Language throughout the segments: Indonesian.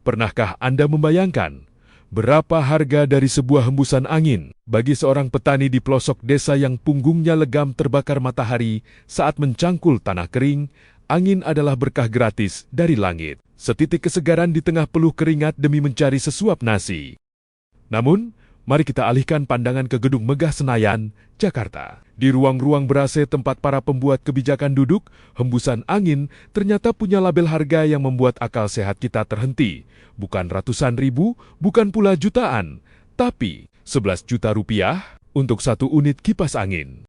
Pernahkah Anda membayangkan berapa harga dari sebuah hembusan angin bagi seorang petani di pelosok desa yang punggungnya legam terbakar matahari saat mencangkul tanah kering? Angin adalah berkah gratis dari langit, setitik kesegaran di tengah peluh keringat demi mencari sesuap nasi. Namun, mari kita alihkan pandangan ke Gedung Megah Senayan, Jakarta. Di ruang-ruang ber-AC tempat para pembuat kebijakan duduk, hembusan angin ternyata punya label harga yang membuat akal sehat kita terhenti. Bukan ratusan ribu, bukan pula jutaan, tapi 11 juta rupiah untuk satu unit kipas angin.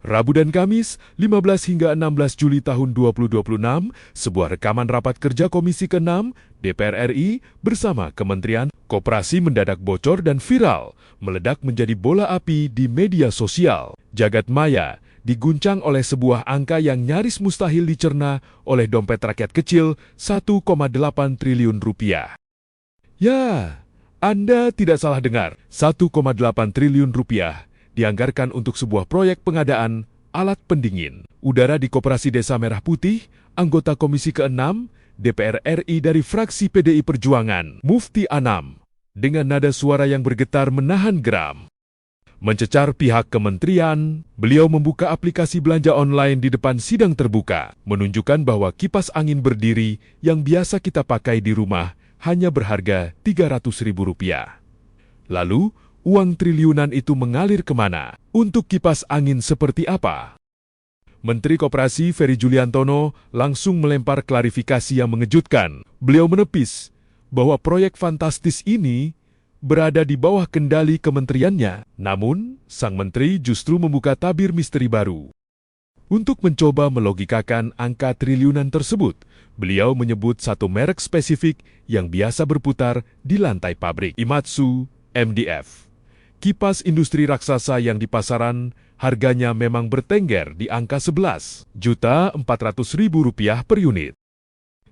Rabu dan Kamis, 15 hingga 16 Juli tahun 2026, sebuah rekaman rapat kerja Komisi ke-6 DPR RI bersama Kementerian Koperasi mendadak bocor dan viral, meledak menjadi bola api di media sosial. Jagat maya diguncang oleh sebuah angka yang nyaris mustahil dicerna oleh dompet rakyat kecil 1,8 triliun rupiah. Ya, Anda tidak salah dengar, 1,8 triliun rupiah dianggarkan untuk sebuah proyek pengadaan alat pendingin udara di Koperasi Desa Merah Putih. Anggota Komisi ke-6 DPR RI dari fraksi PDI Perjuangan, Mufti Anam, dengan nada suara yang bergetar menahan geram. Mencecar pihak kementerian, beliau membuka aplikasi belanja online di depan sidang terbuka, menunjukkan bahwa kipas angin berdiri yang biasa kita pakai di rumah hanya berharga Rp300.000. Lalu, uang triliunan itu mengalir kemana? Untuk kipas angin seperti apa? Menteri Koperasi Ferry Juliantono langsung melempar klarifikasi yang mengejutkan. Beliau menepis bahwa proyek fantastis ini berada di bawah kendali kementeriannya. Namun, sang menteri justru membuka tabir misteri baru. Untuk mencoba melogikakan angka triliunan tersebut, beliau menyebut satu merek spesifik yang biasa berputar di lantai pabrik, Imatsu MDF. Kipas industri raksasa yang di pasaran harganya memang bertengger di angka Rp11.400.000 per unit.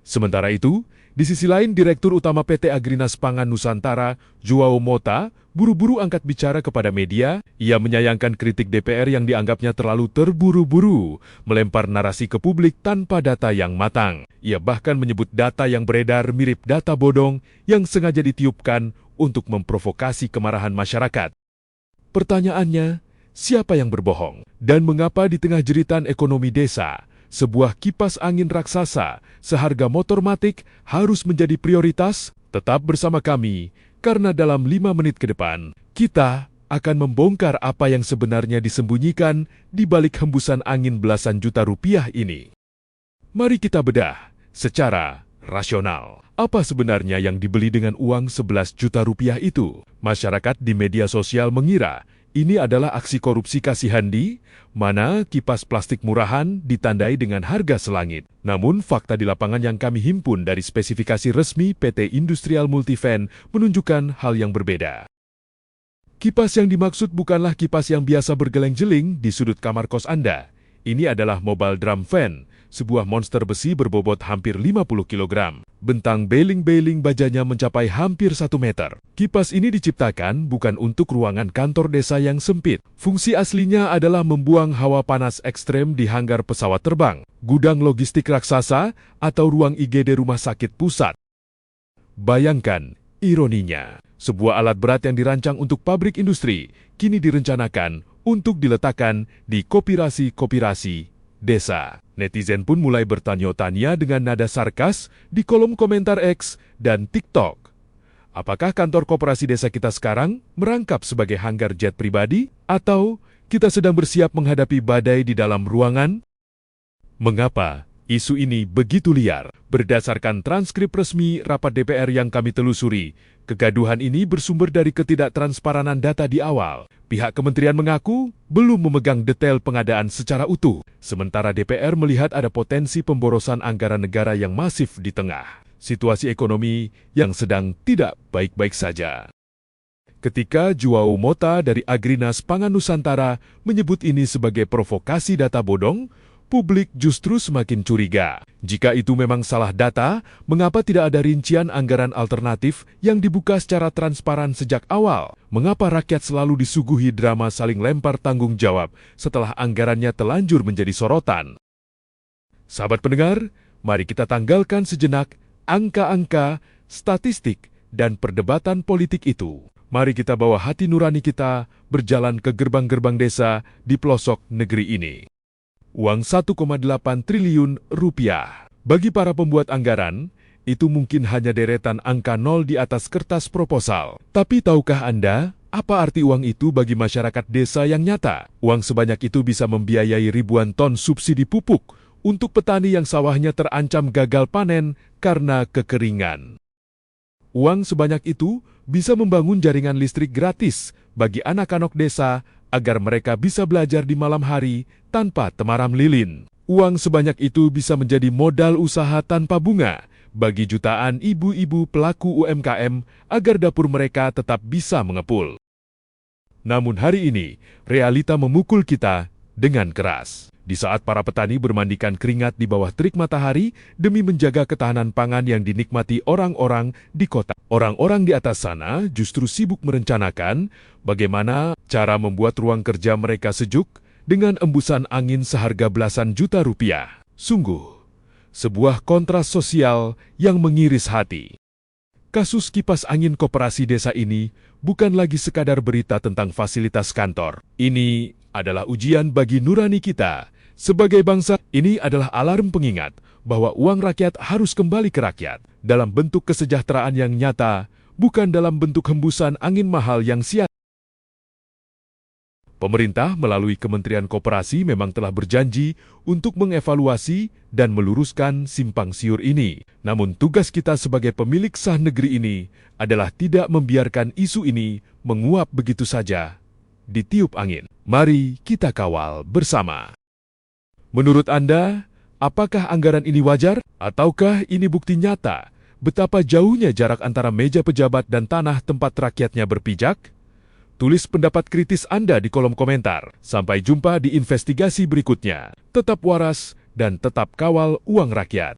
Sementara itu, di sisi lain Direktur Utama PT Agrinas Pangan Nusantara, Joao Mota, buru-buru angkat bicara kepada media. Ia menyayangkan kritik DPR yang dianggapnya terlalu terburu-buru, melempar narasi ke publik tanpa data yang matang. Ia bahkan menyebut data yang beredar mirip data bodong yang sengaja ditiupkan untuk memprovokasi kemarahan masyarakat. Pertanyaannya, siapa yang berbohong? Dan mengapa di tengah jeritan ekonomi desa, sebuah kipas angin raksasa seharga motor matic harus menjadi prioritas? Tetap bersama kami, karena dalam 5 menit ke depan, kita akan membongkar apa yang sebenarnya disembunyikan di balik hembusan angin belasan juta rupiah ini. Mari kita bedah secara rasional. Apa sebenarnya yang dibeli dengan uang 11 juta rupiah itu? Masyarakat di media sosial mengira ini adalah aksi korupsi Kasihandi, mana kipas plastik murahan ditandai dengan harga selangit. Namun fakta di lapangan yang kami himpun dari spesifikasi resmi PT Industrial Multifan menunjukkan hal yang berbeda. Kipas yang dimaksud bukanlah kipas yang biasa bergeleng-jeling di sudut kamar kos Anda. Ini adalah mobile drum fan, sebuah monster besi berbobot hampir 50 kg. Bentang beling-beling bajanya mencapai hampir 1 meter. Kipas ini diciptakan bukan untuk ruangan kantor desa yang sempit. Fungsi aslinya adalah membuang hawa panas ekstrem di hanggar pesawat terbang, gudang logistik raksasa, atau ruang IGD rumah sakit pusat. Bayangkan ironinya, sebuah alat berat yang dirancang untuk pabrik industri, kini direncanakan untuk diletakkan di koperasi desa. Netizen pun mulai bertanya-tanya dengan nada sarkas di kolom komentar X dan TikTok. Apakah kantor koperasi desa kita sekarang merangkap sebagai hanggar jet pribadi? Atau kita sedang bersiap menghadapi badai di dalam ruangan? Mengapa isu ini begitu liar? Berdasarkan transkrip resmi rapat DPR yang kami telusuri, kegaduhan ini bersumber dari ketidaktransparan data di awal. Pihak kementerian mengaku belum memegang detail pengadaan secara utuh, sementara DPR melihat ada potensi pemborosan anggaran negara yang masif di tengah situasi ekonomi yang sedang tidak baik-baik saja. Ketika Joao Mota dari Agrinas Pangan Nusantara menyebut ini sebagai provokasi data bodong, publik justru semakin curiga. Jika itu memang salah data, mengapa tidak ada rincian anggaran alternatif yang dibuka secara transparan sejak awal? Mengapa rakyat selalu disuguhi drama saling lempar tanggung jawab setelah anggarannya telanjur menjadi sorotan? Sahabat pendengar, mari kita tanggalkan sejenak angka-angka statistik, dan perdebatan politik itu. Mari kita bawa hati nurani kita berjalan ke gerbang-gerbang desa di pelosok negeri ini. Uang 1,8 triliun rupiah. Bagi para pembuat anggaran, itu mungkin hanya deretan angka nol di atas kertas proposal. Tapi tahukah Anda, apa arti uang itu bagi masyarakat desa yang nyata? Uang sebanyak itu bisa membiayai ribuan ton subsidi pupuk untuk petani yang sawahnya terancam gagal panen karena kekeringan. Uang sebanyak itu bisa membangun jaringan listrik gratis bagi anak-anak desa agar mereka bisa belajar di malam hari tanpa temaram lilin. Uang sebanyak itu bisa menjadi modal usaha tanpa bunga bagi jutaan ibu-ibu pelaku UMKM agar dapur mereka tetap bisa mengepul. Namun hari ini, realita memukul kita dengan keras. Di saat para petani bermandikan keringat di bawah terik matahari demi menjaga ketahanan pangan yang dinikmati orang-orang di kota. Orang-orang di atas sana justru sibuk merencanakan bagaimana cara membuat ruang kerja mereka sejuk dengan embusan angin seharga belasan juta rupiah. Sungguh, sebuah kontras sosial yang mengiris hati. Kasus kipas angin koperasi desa ini bukan lagi sekadar berita tentang fasilitas kantor. Ini adalah ujian bagi nurani kita. Sebagai bangsa, ini adalah alarm pengingat bahwa uang rakyat harus kembali ke rakyat dalam bentuk kesejahteraan yang nyata, bukan dalam bentuk hembusan angin mahal yang sia. Pemerintah melalui Kementerian Koperasi memang telah berjanji untuk mengevaluasi dan meluruskan simpang siur ini. Namun tugas kita sebagai pemilik sah negeri ini adalah tidak membiarkan isu ini menguap begitu saja, ditiup angin. Mari kita kawal bersama. Menurut Anda, apakah anggaran ini wajar? Ataukah ini bukti nyata betapa jauhnya jarak antara meja pejabat dan tanah tempat rakyatnya berpijak? Tulis pendapat kritis Anda di kolom komentar. Sampai jumpa di investigasi berikutnya. Tetap waras dan tetap kawal uang rakyat.